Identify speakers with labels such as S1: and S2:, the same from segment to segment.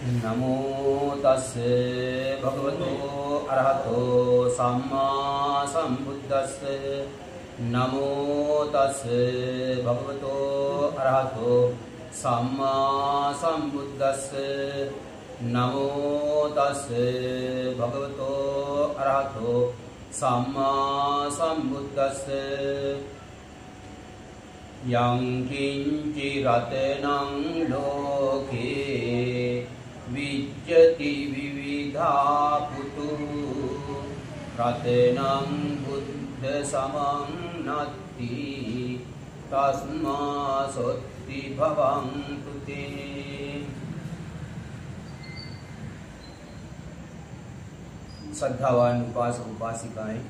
S1: नमो तस्से भगवतो अरहतो सम्मा सम्बुद्धस्से। नमो तस्से भगवतो अरहतो सम्मा सम्बुद्धस्से। नमो तस्से भगवतो अरहतो सम्मा सम्बुद्धस्से। यं किञ्चिरत्नं लोके विद्यति विविधा पुतुः रत्नं बुद्धसमं नत्ति तस्मात्सोत्ति भवन्तु ते। श्रद्धावान उपासक उपासिकाएं,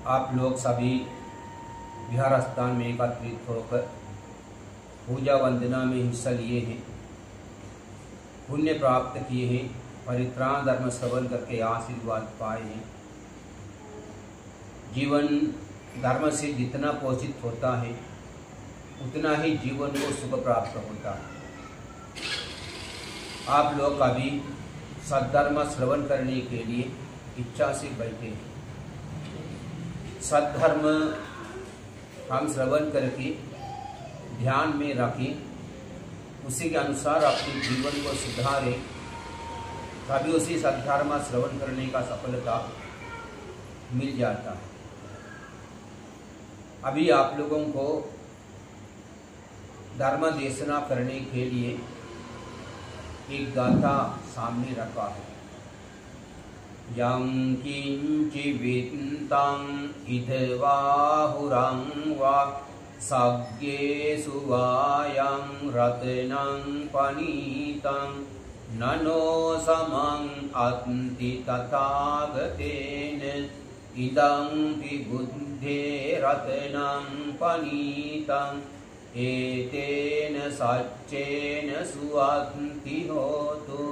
S1: आप लोग सभी विहार स्थान में एकत्रित होकर पूजा वंदना में हिस्सा लिए हैं, पुण्य प्राप्त किए हैं, परित्राण धर्म श्रवण करके आशीर्वाद पाए हैं। जीवन धर्म से जितना पोषित होता है उतना ही जीवन को सुख प्राप्त होता है। आप लोग कभी सद्धर्म श्रवण करने के लिए इच्छा से बैठे हैं। सद्धर्म हम श्रवण करके ध्यान में रखें, उसी के अनुसार अपने जीवन को सुधारें, तभी उसी सद्धर्म श्रवण करने का सफलता मिल जाता है। अभी आप लोगों को धर्म देशना करने के लिए एक गाथा सामने रखा है। यं किञ्चिवित्तं इदवाहुरं वा सज्ञेषु वायं रत्नं पनीतं ननो समं अन्ति तथागतेन इदं हि बुद्धे रत्नं पनीतं एतेन सच्चेन सुअन्ति होतु।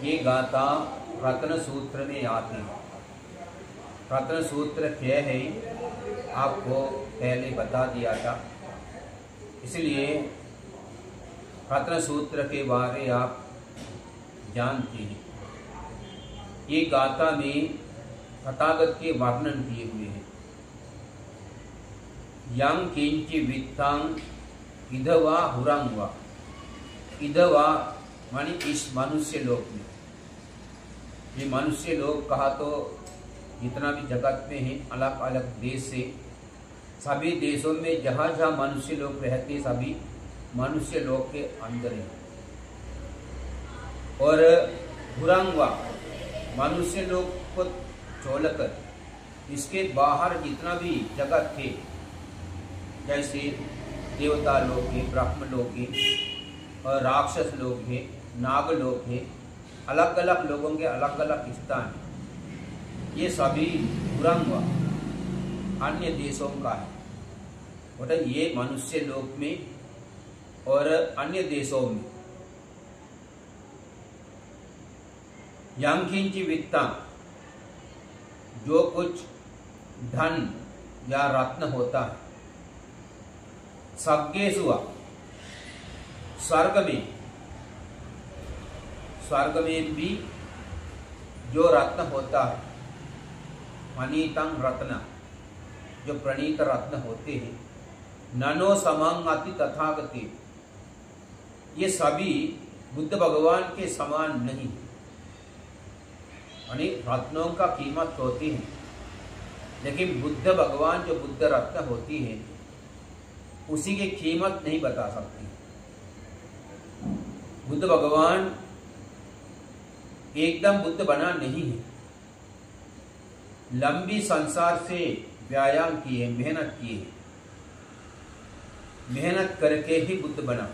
S1: ये गाथा रत्न सूत्र में आते हैं। रत्न सूत्र क्या है आपको पहले बता दिया था, इसलिए रत्न सूत्र के बारे आप जानते हैं। ये गाथा में तथागत के वर्णन किए हुए हैं। यं किंचि वित्तं इधवा हुरं वा। इधवा मानी इस मनुष्य लोक में। ये मनुष्य लोग कहा तो जितना भी जगत में है, अलग अलग देश से, सभी देशों में जहाँ जहाँ मनुष्य लोग रहते सभी मनुष्य लोग के अंदर है। और हुरंगवा मनुष्य लोग को छोड़कर इसके बाहर जितना भी जगत थे, जैसे देवता लोग हैं, ब्रह्म लोग हैं और राक्षस लोग हैं, नाग लोग हैं, अलग अलग लोगों के अलग अलग स्थान, ये सभी हुरंग अन्य देशों का है। और ये मनुष्य लोक में और अन्य देशों में। यं किंचि वित्तं, जो कुछ धन या रत्न होता है, सज्ञेषु स्वर्ग में भी जो रत्न होता है, पनीतं रत्न, जो प्रणीत रत्न होते हैं, ननो समं अति तथागते, ये सभी बुद्ध भगवान के समान नहीं। अनेक रत्नों का कीमत होती है, लेकिन बुद्ध भगवान जो बुद्ध रत्न होती है उसी की कीमत नहीं बता सकती। बुद्ध भगवान एकदम बुद्ध बना नहीं है, लंबी संसार से व्यायाम किए, मेहनत किए, मेहनत करके ही बुद्ध बना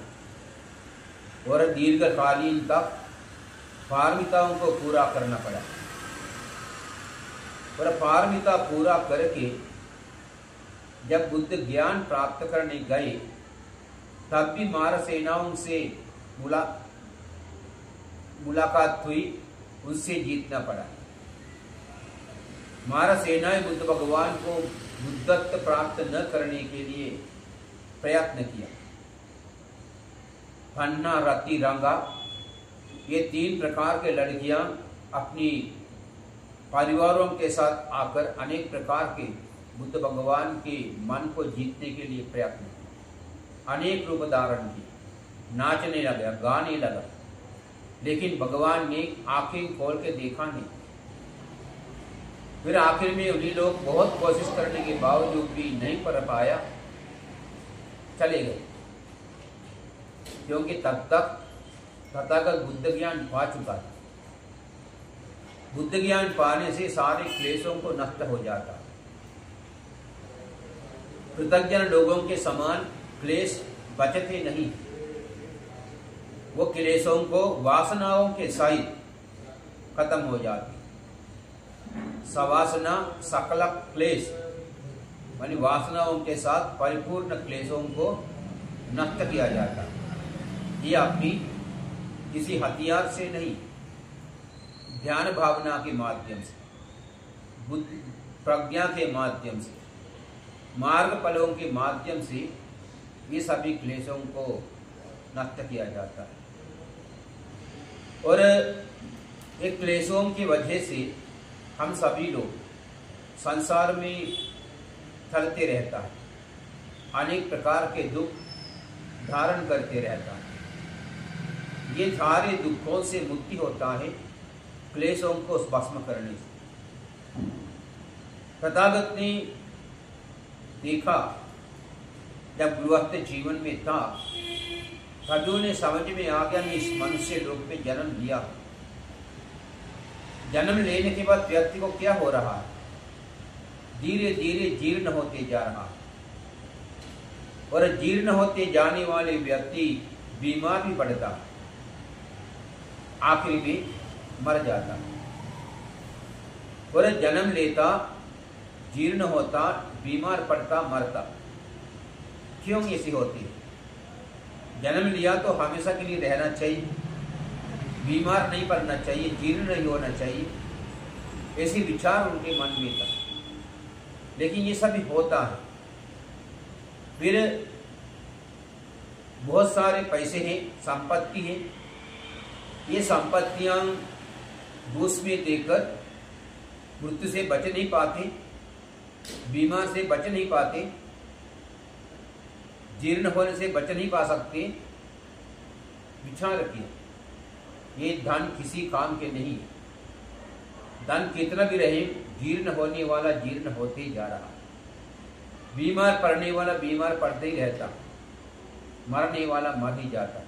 S1: और दीर्घकालीन तक पारमिताओं को पूरा करना पड़ा। और पारमिता पूरा करके जब बुद्ध ज्ञान प्राप्त करने गए तब भी मार सेनाओं से मुलाकात हुई, उससे जीतना पड़ा। मारा सेनाएं बुद्ध भगवान को बुद्धत्व प्राप्त न करने के लिए प्रयत्न किया, फन्ना, रति, रंगा, ये 3 प्रकार के लड़कियां अपनी परिवारों के साथ आकर अनेक प्रकार के बुद्ध भगवान के मन को जीतने के लिए प्रयत्न किया। अनेक रूप धारण किए, नाचने लगा, गाने लगा, लेकिन भगवान ने आंखें खोल के देखा नहीं। फिर आखिर में उन्हीं लोग बहुत कोशिश करने के बावजूद भी नहीं कर पाया, चले गए, क्योंकि तब तक तथागत बुद्ध ज्ञान पा चुका था। बुद्ध ज्ञान पाने से सारे क्लेशों को नष्ट हो जाता। कृतज्ञ लोगों के समान क्लेश बचते नहीं, वो क्लेशों को वासनाओं के सहित खत्म हो जाती। सवासना सकल क्लेश, यानी वासनाओं के साथ परिपूर्ण क्लेशों को नष्ट किया जाता। ये अपनी किसी हथियार से नहीं, ध्यान भावना के माध्यम से, बुद्ध प्रज्ञा के माध्यम से, मार्ग फलों के माध्यम से ये सभी क्लेशों को नष्ट किया जाता है। और एक क्लेशों की वजह से हम सभी लोग संसार में चलते रहता है, अनेक प्रकार के दुख धारण करते रहता है। ये सारे दुखों से मुक्ति होता है क्लेशों को भस्म करने से। तथागत ने देखा, जब गृहस्थ जीवन में था तभी उन्हें समझ में आ गया, मैं इस मनुष्य लोक में जन्म लिया। जन्म लेने के बाद व्यक्ति को क्या हो रहा है, धीरे धीरे जीर्ण होते जा रहा है, और जीर्ण होते जाने वाले व्यक्ति बीमार भी पड़ता, आखिर में मर जाता। और जन्म लेता, जीर्ण होता, बीमार पड़ता, मरता। क्यों ऐसी होती है? जन्म लिया तो हमेशा के लिए रहना चाहिए, बीमार नहीं पड़ना चाहिए, जीर्ण नहीं होना चाहिए, ऐसे विचार उनके मन में था। लेकिन ये सभी होता है। फिर बहुत सारे पैसे हैं, संपत्ति है, ये संपत्तियां घूस में देकर मृत्यु से बच नहीं पाते, बीमार से बच नहीं पाते, जीर्ण होने से बच नहीं पा सकते। विचार रखिए, ये धन किसी काम के नहीं है। धन कितना भी रहे, जीर्ण होने वाला जीर्ण होते ही जा रहा, बीमार पड़ने वाला बीमार पड़ते ही रहता, मरने वाला मर ही जाता,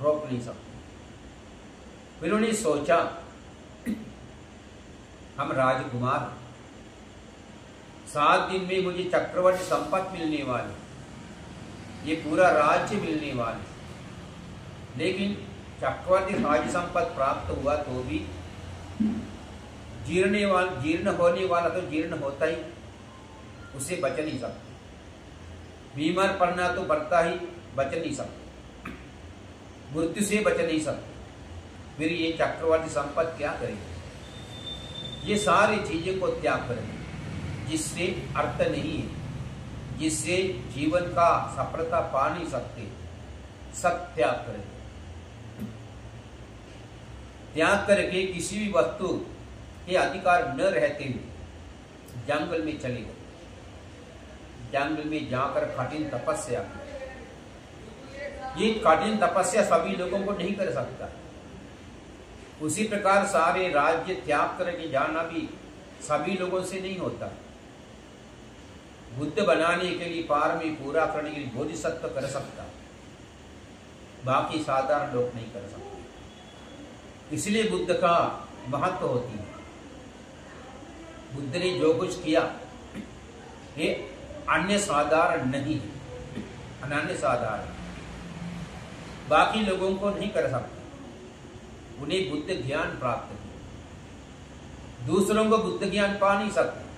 S1: रोक नहीं सकते। फिर उन्हें सोचा, हम राजकुमार, 7 दिन में मुझे चक्रवर्ती संपत्ति मिलने वाली, ये पूरा राज्य मिलने वाला, लेकिन चक्रवर्ती राज्य संपत्ति प्राप्त हुआ तो भी जीर्ण होने वाला तो जीर्ण होता ही, उसे बच नहीं सकते। बीमार पड़ना तो बढ़ता ही, बच नहीं सकते, मृत्यु से बच नहीं सकते। फिर ये चक्रवर्ती संपत्ति क्या करेगी? ये सारी चीजें को त्याग करेंगे, जिससे अर्थ नहीं है, जिससे जीवन का सफलता पा नहीं सकते, सब त्याग करेंगे। त्याग करके किसी भी वस्तु के अधिकार न रहते हुए जंगल में चले गए। जंगल में जाकर कठिन तपस्या, ये कठिन तपस्या सभी लोगों को नहीं कर सकता। उसी प्रकार सारे राज्य त्याग करके जाना भी सभी लोगों से नहीं होता। बुद्ध बनाने के लिए, पारमी पूरा करने के लिए बोधिसत्व कर सकता, बाकी साधारण लोग नहीं कर सकते। इसलिए बुद्ध का महत्व होती है। बुद्ध ने जो कुछ किया ये अन्य साधारण नहीं है, अनन्य साधारण, बाकी लोगों को नहीं कर सकते। उन्हें बुद्ध ज्ञान प्राप्त किया, दूसरों को बुद्ध ज्ञान पा नहीं सकते।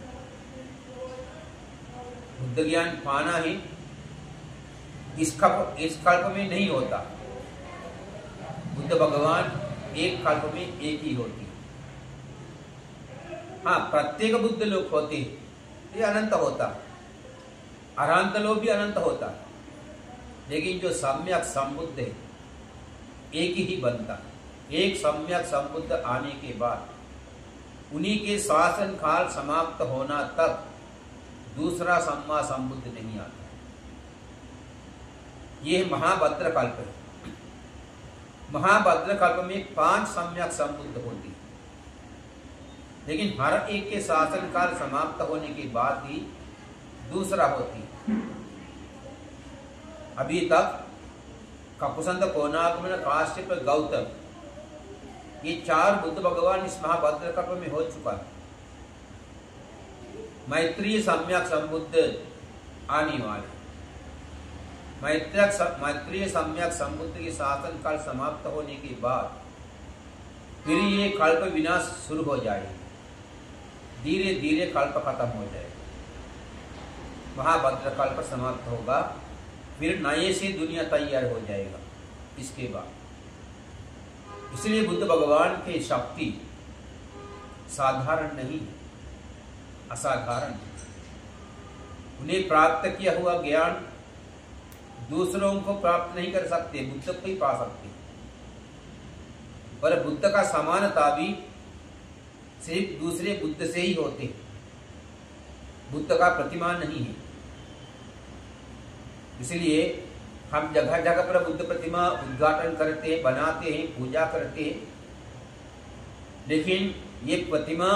S1: बुद्ध ज्ञान पाना ही इस कल्प में नहीं होता। बुद्ध भगवान एक कल्प में एक ही होती। हाँ, प्रत्येक बुद्ध लोग होते हैं, ये अनंत होता, अनंत लोग भी अनंत होता, लेकिन जो सम्यक संबुद्ध है एक ही बनता। एक सम्यक संबुद्ध आने के बाद उन्हीं के शासन काल समाप्त होना तक दूसरा सम्मा संबुद्ध नहीं आता। यह महाभद्र कल्प है। महाभद्र कल्प में 5 सम्यक संबुद्ध होती है, लेकिन हर एक के शासन काल समाप्त होने के बाद ही दूसरा होती है। अभी तक ककुसंद, कोनागमन, काश्यप, गौतम, ये 4 बुद्ध भगवान इस महाभद्र कल्प में हो चुका है। मैत्रेय सम्यक संबुद्ध आने वाले। मैत्रेय सम्यक संबुद्ध के शासन काल समाप्त होने के बाद फिर ये कल्प विनाश शुरू हो जाएगा। धीरे धीरे कल्प खत्म हो जाएगा, महाभद्र कल्प समाप्त होगा, फिर नए से दुनिया तैयार हो जाएगा इसके बाद। इसलिए बुद्ध भगवान की शक्ति साधारण नहीं, असाधारण। उन्हें प्राप्त किया हुआ ज्ञान दूसरों को प्राप्त नहीं कर सकते, बुद्ध को ही पा सकते। पर बुद्ध का समानता भी सिर्फ दूसरे बुद्ध से ही होते, बुद्ध का प्रतिमा नहीं है। इसलिए हम जगह जगह पर बुद्ध प्रतिमा उद्घाटन करते हैं, बनाते हैं, पूजा करते हैं, लेकिन ये प्रतिमा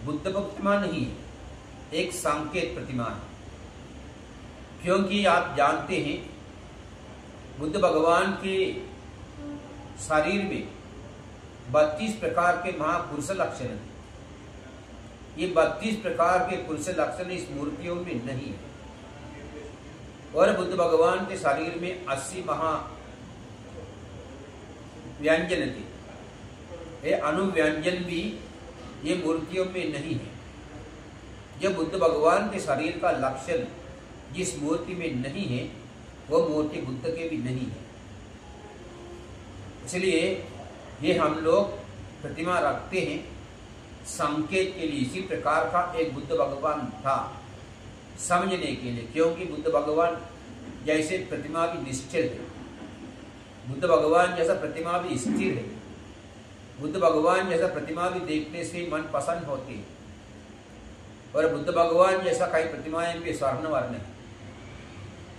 S1: बुद्ध प्रतिमा नहीं है, एक संकेत प्रतिमा है। क्योंकि आप जानते हैं बुद्ध भगवान के शरीर में 32 प्रकार के महापुरुष लक्षण हैं। ये 32 प्रकार के पुरुष लक्षण इस मूर्तियों में नहीं है। और बुद्ध भगवान के शरीर में 80 महा व्यंजन थे, ये अनुव्यंजन भी ये मूर्तियों में नहीं है। जब बुद्ध भगवान के शरीर का लक्षण जिस मूर्ति में नहीं है, वो मूर्ति बुद्ध के भी नहीं है। इसलिए ये हम लोग प्रतिमा रखते हैं संकेत के लिए। इसी प्रकार का एक बुद्ध भगवान था समझने के लिए, क्योंकि बुद्ध भगवान जैसे प्रतिमा भी निश्चल है, बुद्ध भगवान जैसा प्रतिमा भी स्थिर है, बुद्ध भगवान जैसा प्रतिमा भी देखने से मन पसंद होती है, और बुद्ध भगवान जैसा कई प्रतिमाएं भी स्वर्ण वर्ण है।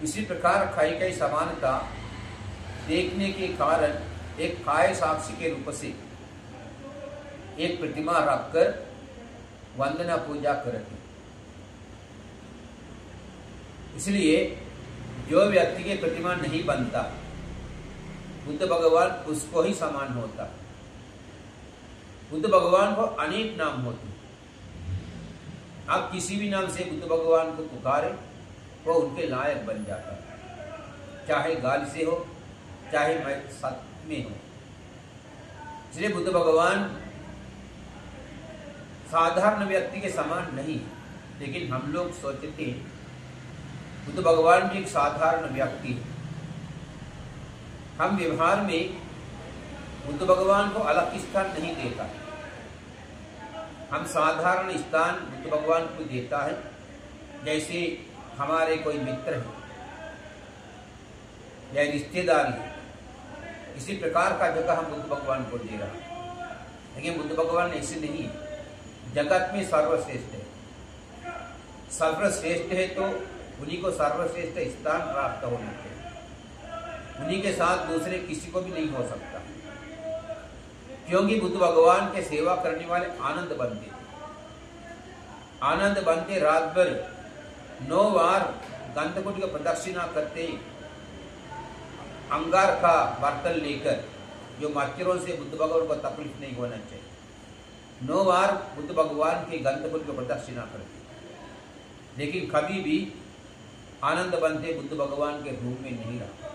S1: इसी प्रकार कई कई समानता देखने के कारण एक काय साक्षी के रूप से एक प्रतिमा रखकर वंदना पूजा करते। इसलिए जो व्यक्ति के प्रतिमा नहीं बनता, बुद्ध भगवान उसको ही समान होता। बुद्ध भगवान को अनेक नाम होते, आप किसी भी नाम से बुद्ध भगवान को पुकारे वो उनके लायक बन जाता है, चाहे गाली से हो चाहे सत्य में हो। इसलिए बुद्ध भगवान साधारण व्यक्ति के समान नहीं, लेकिन हम लोग सोचते हैं बुद्ध भगवान भी एक साधारण व्यक्ति है। हम व्यवहार में बुद्ध भगवान को अलग स्थान नहीं देता, हम साधारण स्थान बुद्ध भगवान को देता है। जैसे हमारे कोई मित्र है या रिश्तेदारी है, इसी प्रकार का जगह हम बुद्ध भगवान को दे रहा है। लेकिन बुद्ध भगवान ऐसे नहीं है, जगत में सर्वश्रेष्ठ है। सर्वश्रेष्ठ है तो उन्हीं को सर्वश्रेष्ठ स्थान प्राप्त होना चाहिए, उन्हीं के साथ दूसरे किसी को भी नहीं हो सकता। क्योंकि बुद्ध भगवान के सेवा करने वाले आनंद बनते, आनंद बनते रात भर 9 बार गंधकुट की प्रदक्षिणा करते, अंगार का बर्तन लेकर, जो मच्छरों से बुद्ध भगवान को तकलीफ नहीं होना चाहिए। 9 बार बुद्ध भगवान के गंधकुट की प्रदक्षिणा करते, लेकिन कभी भी आनंद बनते बुद्ध भगवान के रूप में नहीं रहा।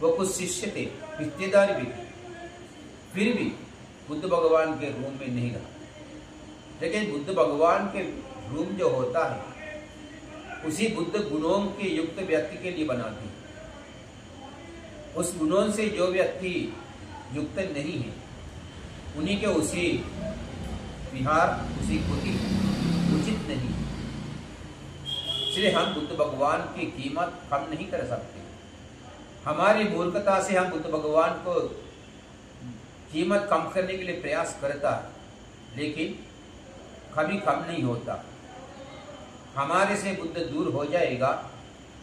S1: वो कुछ शिष्य थे, रिश्तेदार भी थे, फिर भी बुद्ध भगवान के रूप में नहीं रहा। लेकिन बुद्ध भगवान के रूप जो होता है उसी बुद्ध गुणों के युक्त व्यक्ति के लिए बनाते हैं। उस गुणों से जो व्यक्ति युक्त नहीं है, उन्हीं के उसी विहार, उसी कोटि उचित नहीं। इसलिए हम बुद्ध भगवान की कीमत कम नहीं कर सकते। हमारी मूर्खता से हम बुद्ध भगवान को कीमत कम करने के लिए प्रयास करता है, लेकिन कभी कम नहीं होता। हमारे से बुद्ध दूर हो जाएगा,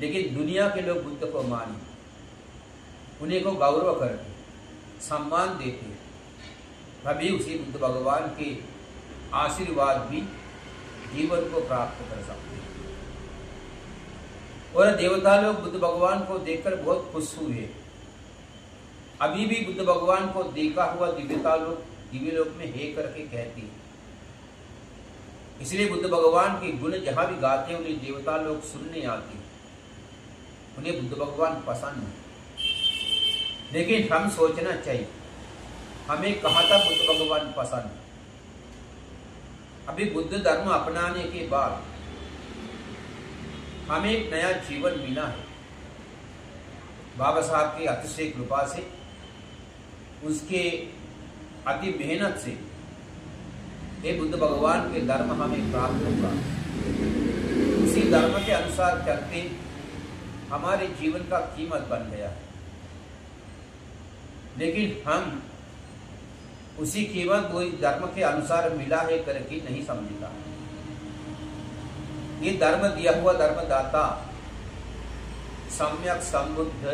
S1: लेकिन दुनिया के लोग बुद्ध को माने, उन्हें को गौरव करते, सम्मान देते, तभी उसी बुद्ध भगवान के आशीर्वाद भी जीवन को प्राप्त कर सकते हैं। और देवता लोग बुद्ध भगवान को देखकर बहुत खुश हुए। अभी भी बुद्ध भगवान को देखा हुआ दिव्यता लोग दिव्य लोक में हे करके कहते हैं। इसलिए बुद्ध भगवान के गुण जहां भी गाते हैं उन्हें देवता लोग सुनने आते हैं, उन्हें बुद्ध भगवान पसंद है। लेकिन हम सोचना चाहिए, हमें कहाँ तक बुद्ध भगवान पसंद है। अभी बुद्ध धर्म अपनाने के बाद हमें एक नया जीवन मिला है। बाबा साहब की अतिशय कृपा से, उसके अति मेहनत से ये बुद्ध भगवान के धर्म हमें प्राप्त होगा। उसी धर्म के अनुसार चलते हमारे जीवन का कीमत बन गया है। लेकिन हम उसी कीमत वही धर्म के अनुसार मिला है करके नहीं समझता। ये धर्म दिया हुआ धर्मदाता सम्यक संबुद्ध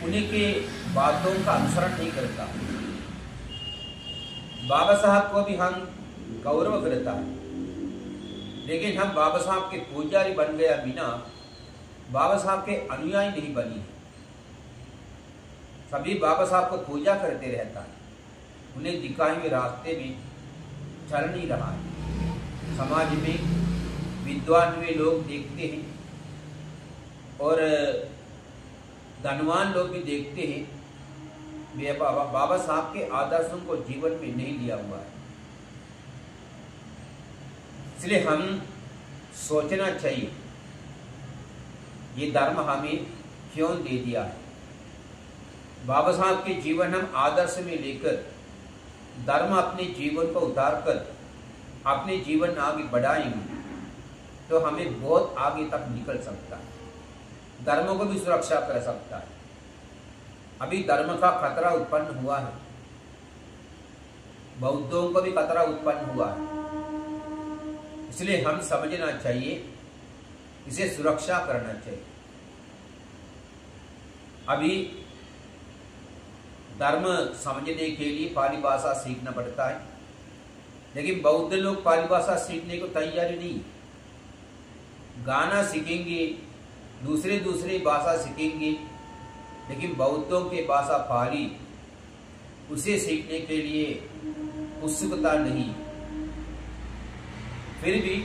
S1: उन्हीं के बातों का अनुसरण नहीं करता। बाबा साहब को भी हम गौरव करता है, लेकिन हम बाबा साहब के पुजारी बन गया बिना बाबा साहब के अनुयायी नहीं बनी। सभी बाबा साहब को पूजा करते रहता है, उन्हें दिखाए हुए रास्ते में चल नहीं रहा है। समाज में विद्वान हुए लोग देखते हैं और धनवान लोग भी देखते हैं, वे बाबा साहब के आदर्शों को जीवन में नहीं लिया हुआ है। इसलिए हम सोचना चाहिए ये धर्म हमें क्यों दे दिया है। बाबा साहब के जीवन हम आदर्श में लेकर धर्म अपने जीवन को उतारकर अपने जीवन आगे बढ़ाएंगे तो हमें बहुत आगे तक निकल सकता है, धर्म को भी सुरक्षा कर सकता है। अभी धर्म का खतरा उत्पन्न हुआ है, बौद्धों को भी खतरा उत्पन्न हुआ है। इसलिए हम समझना चाहिए, इसे सुरक्षा करना चाहिए। अभी धर्म समझने के लिए पाली भाषा सीखना पड़ता है, लेकिन बौद्ध लोग पाली भाषा सीखने को तैयार नहीं। गाना सीखेंगे, दूसरी भाषा सीखेंगे, लेकिन बौद्धों के भाषा पाली उसे सीखने के लिए उत्सुकता नहीं। फिर भी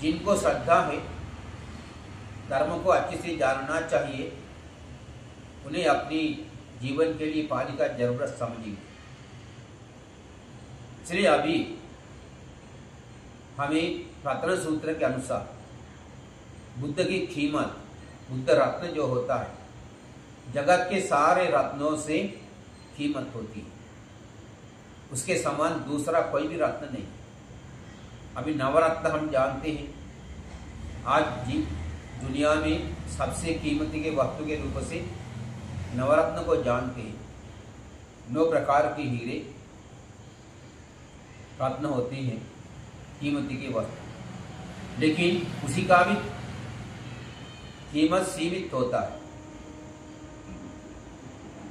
S1: जिनको श्रद्धा है, धर्म को अच्छे से जानना चाहिए, उन्हें अपनी जीवन के लिए पाली का जरूरत समझेंगे। इसलिए अभी हमें रत्न सूत्र के अनुसार बुद्ध की कीमत, बुद्ध रत्न जो होता है, जगत के सारे रत्नों से कीमत होती है, उसके समान दूसरा कोई भी रत्न नहीं। अभी नवरत्न हम जानते हैं, आज दुनिया में सबसे कीमती के वस्तु के रूप से नवरत्न को जानते हैं। 9 प्रकार के हीरे रत्न होते हैं, कीमती के वस्तु, लेकिन उसी का भी कीमत सीमित होता है।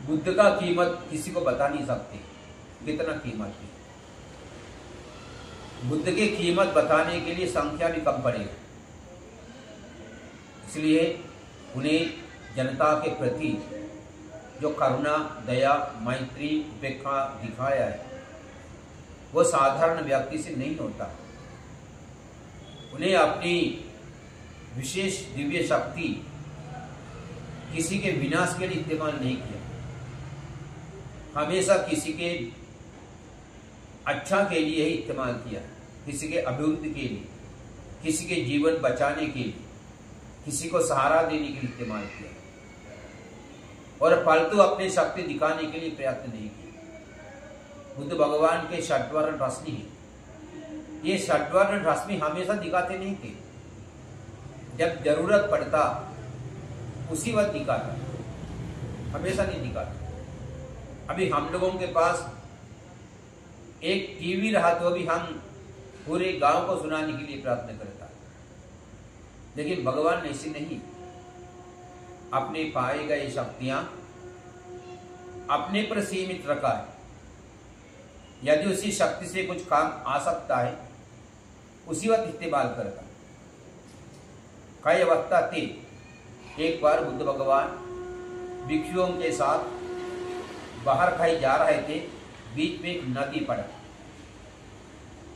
S1: बुद्ध का कीमत किसी को बता नहीं सकते कितना कीमत है। बुद्ध की कीमत बताने के लिए संख्या भी कम पड़ेगी। इसलिए उन्हें जनता के प्रति जो करुणा, दया, मैत्री, उपेक्षा दिखाया है, वो साधारण व्यक्ति से नहीं होता। उन्हें अपनी विशेष दिव्य शक्ति किसी के विनाश के लिए इस्तेमाल नहीं किया, हमेशा किसी के अच्छा के लिए ही इस्तेमाल किया, किसी के अभिवृद्धि के लिए, किसी के जीवन बचाने के लिए, किसी को सहारा देने के लिए इस्तेमाल किया, और फालतू अपनी शक्ति दिखाने के लिए प्रयत्न नहीं किया। बुद्ध भगवान के षड्वर्ण रश्मि है, ये षड्वर्ण रश्मि हमेशा दिखाते नहीं थे। जब जरूरत पड़ता उसी वक्त दिखाता, हमेशा नहीं दिखाता। अभी हम लोगों के पास एक टीवी रहा तो भी हम पूरे गांव को सुनाने के लिए प्रयत्न करता, लेकिन भगवान ऐसे नहीं। अपने पाए गए शक्तियां अपने पर सीमित रखा है। यदि उसी शक्ति से कुछ काम आ सकता है उसी वक्त इस्तेमाल करता। कई अवस्था थे। एक बार बुद्ध भगवान भिक्षुओं के साथ बाहर कहीं जा रहे थे, बीच में एक नदी पड़ा।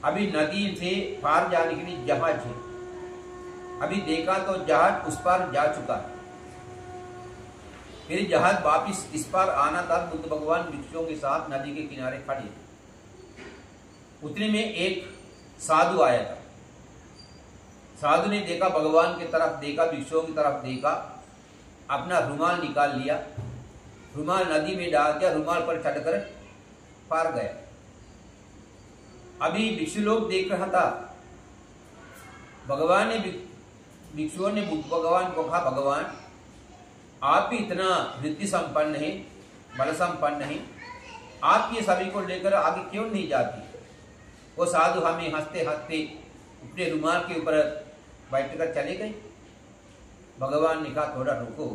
S1: अभी नदी से पार जाने के लिए जहाज है। अभी देखा तो जहाज उस पार जा चुका है, फिर जहाज वापिस इस पार आना था। बुद्ध भगवान भिक्षुओं के साथ नदी के किनारे खड़े थे। उतने में एक साधु आया था। साधु ने देखा, भगवान की तरफ देखा, भिक्षुओं की तरफ देखा, अपना रुमाल निकाल लिया, रुमाल नदी में डाल दिया, रुमाल पर चढ़कर पार गया। अभी भिक्षु लोग देख रहा था। भगवान ने भिक्षुओं ने बुद्ध भगवान को कहा, भगवान आप भी इतना वृद्धि संपन्न है, बल संपन्न है, आप ये सभी को लेकर आगे क्यों नहीं जाती? वो साधु हमें हंसते हंसते अपने रुमाल के ऊपर बैठकर चले गए। भगवान ने कहा थोड़ा रुको।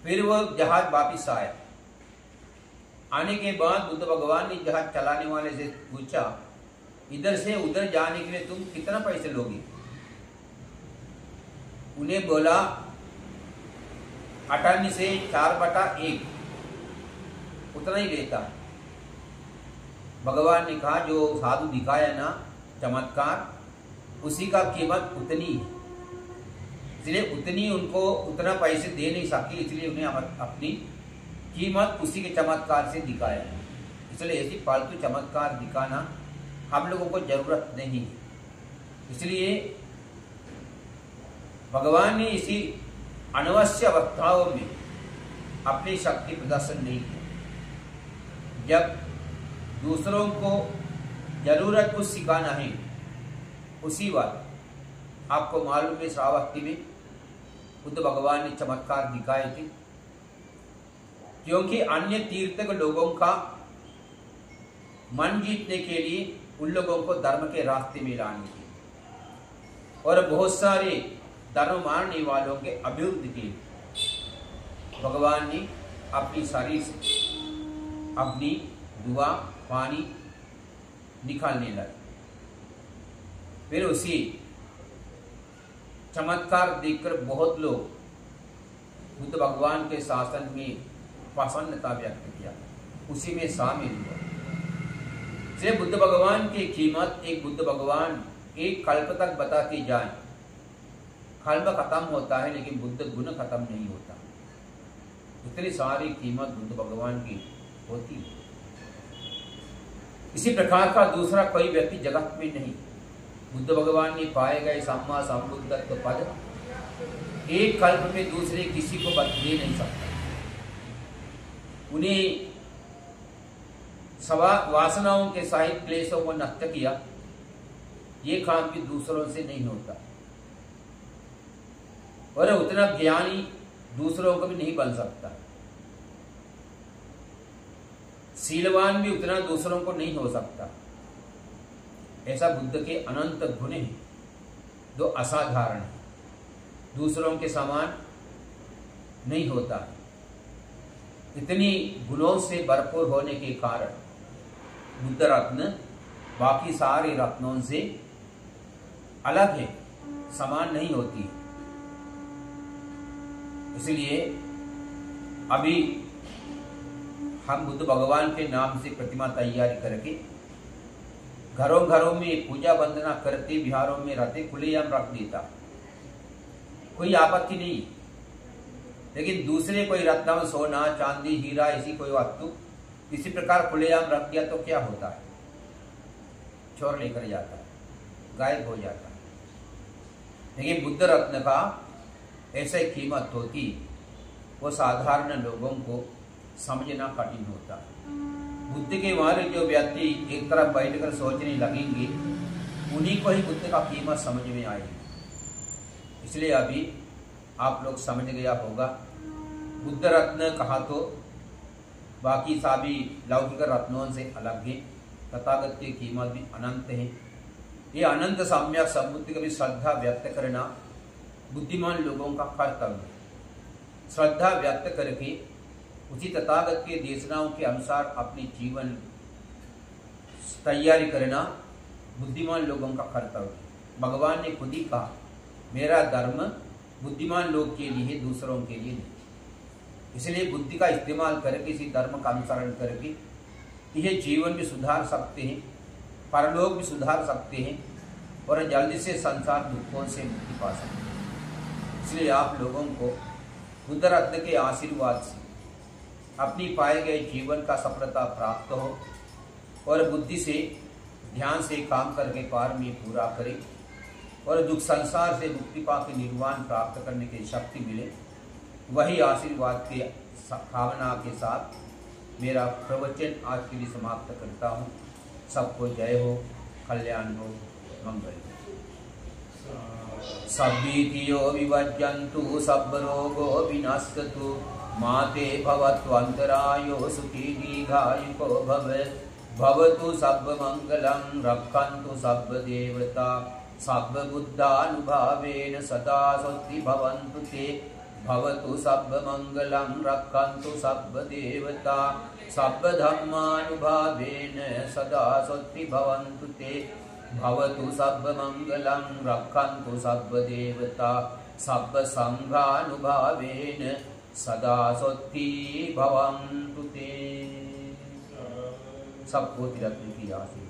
S1: फिर वो जहाज वापिस आया। आने के बाद बुद्ध भगवान ने जहाज चलाने वाले से पूछा, इधर से उधर जाने के लिए तुम कितना पैसे लोगे? उन्हें बोला 58 से 4/1 उतना ही लेता। भगवान ने कहा जो साधु दिखाया ना चमत्कार, उसी का कीमत उतनी है, इसलिए उतनी उनको उतना पैसे दे नहीं सके, इसलिए उन्हें अपनी कीमत उसी के चमत्कार से दिखाया। इसलिए ऐसी फालतू चमत्कार दिखाना हम लोगों को जरूरत नहीं है। इसलिए भगवान ने इसी अनवश्य अवस्थाओं में अपनी शक्ति प्रदर्शन नहीं किया। जब दूसरों को जरूरत कुछ सिखाना है, उसी वक्त आपको मालूम है श्रावस्ती में बुद्ध भगवान ने चमत्कार दिखाए थे, क्योंकि अन्य तीर्थक लोगों का मन जीतने के लिए उन लोगों को धर्म के रास्ते में लाने के लिए और बहुत सारे धर्म मानने वालों के अभिवृद्धि के लिए भगवान ने अपनी शरीर से अपनी दुआ पानी निकालने लगे। फिर उसी चमत्कार देखकर बहुत लोग बुद्ध भगवान के शासन में प्रसन्नता व्यक्त किया, उसी में शामिल हुआ। से बुद्ध भगवान की कीमत एक बुद्ध भगवान एक कल्प तक बताते जाए। कल्प खत्म होता है लेकिन बुद्ध गुण खत्म नहीं होता। इतनी सारी कीमत बुद्ध भगवान की होती है। इसी प्रकार का दूसरा कोई व्यक्ति जगत में नहीं। बुद्ध भगवान ने पाए गए सम्मा संबुद्धत्व पद एक कल्प में दूसरे किसी को दे नहीं सकता। उन्हें वासनाओं के सहित क्लेशों को नष्ट किया, ये काम भी दूसरों से नहीं होता। और उतना ज्ञानी दूसरों को भी नहीं बन सकता। शीलवान भी उतना दूसरों को नहीं हो सकता। ऐसा बुद्ध के अनंत गुण हैं जो असाधारण है, दूसरों के समान नहीं होता। इतनी गुणों से भरपूर होने के कारण बुद्ध रत्न बाकी सारे रत्नों से अलग है, समान नहीं होती। इसलिए अभी हम बुद्ध भगवान के नाम से प्रतिमा तैयारी करके घरों घरों में पूजा वंदना करते, बिहारों में रहते, खुलेआम रख देता, कोई आपत्ति नहीं। लेकिन दूसरे कोई रत्न, सोना, चांदी, हीरा, ऐसी कोई वस्तु इसी प्रकार खुलेआम रख दिया तो क्या होता है? चोर लेकर जाता है, गायब हो जाता है। लेकिन बुद्ध रत्न का ऐसे कीमत होती, वो साधारण लोगों को समझना कठिन होता है। बुद्ध के वाले जो व्यक्ति एक तरफ बैठकर सोचने लगेंगे, उन्हीं को ही बुद्ध का कीमत समझ में आएगी। इसलिए अभी आप लोग समझ गया होगा। बुद्ध रत्न कहा तो बाकी सभी लौकिक रत्नों से अलग है। तथागत की कीमत भी अनंत है। ये अनंत सम्यक संबुद्धि का भी श्रद्धा व्यक्त करना बुद्धिमान लोगों का कर्तव्य है। श्रद्धा व्यक्त करके उसी तथागत के देशनाओं के अनुसार अपनी जीवन तैयारी करना बुद्धिमान लोगों का कर्तव्य है। भगवान ने खुद ही कहा, मेरा धर्म बुद्धिमान लोग के लिए, दूसरों के लिए नहीं। इसलिए बुद्धि का इस्तेमाल करके इसी धर्म का अनुसरण करके यह जीवन भी सुधार सकते हैं, परलोक भी सुधार सकते हैं और जल्दी से संसार दुखों से मुक्ति पा सकते हैं। इसलिए आप लोगों को बुद्ध रत्न के आशीर्वाद से अपनी पाए गए जीवन का सफलता प्राप्त हो और बुद्धि से ध्यान से काम करके पारमी पूरा करें और दुख संसार से मुक्ति पा के निर्वाण प्राप्त करने की शक्ति मिले। वही आशीर्वाद के भावना के साथ मेरा प्रवचन आज के लिए समाप्त करता हूँ। सबको जय हो, कल्याण हो, मंगल हो। सब्बीतियो विभज्यन्तु सब्बरोगो विनश्यतु माते भवत्वन्तरायो सुखी दीर्घायुको भवेत्। भवतु सब्बमङ्गलं रक्षन्तु सब्बदेवता सब्बबुद्धानुभावेन सदा स्वस्ति भवन्तु ते। भवतु सब्बमङ्गलं रक्षन्तु सब्बदेवता सब्बधर्मानुभावेन सदा स्वस्ति भवन्तु ते। भवतु सब्बमङ्गलं रक्षन्तु सब्बदेवता सब्बसङ्घानुभावेन सदा स्वस्ति भवन्तु ते। सबको तिरत्न की आशीर्वाद।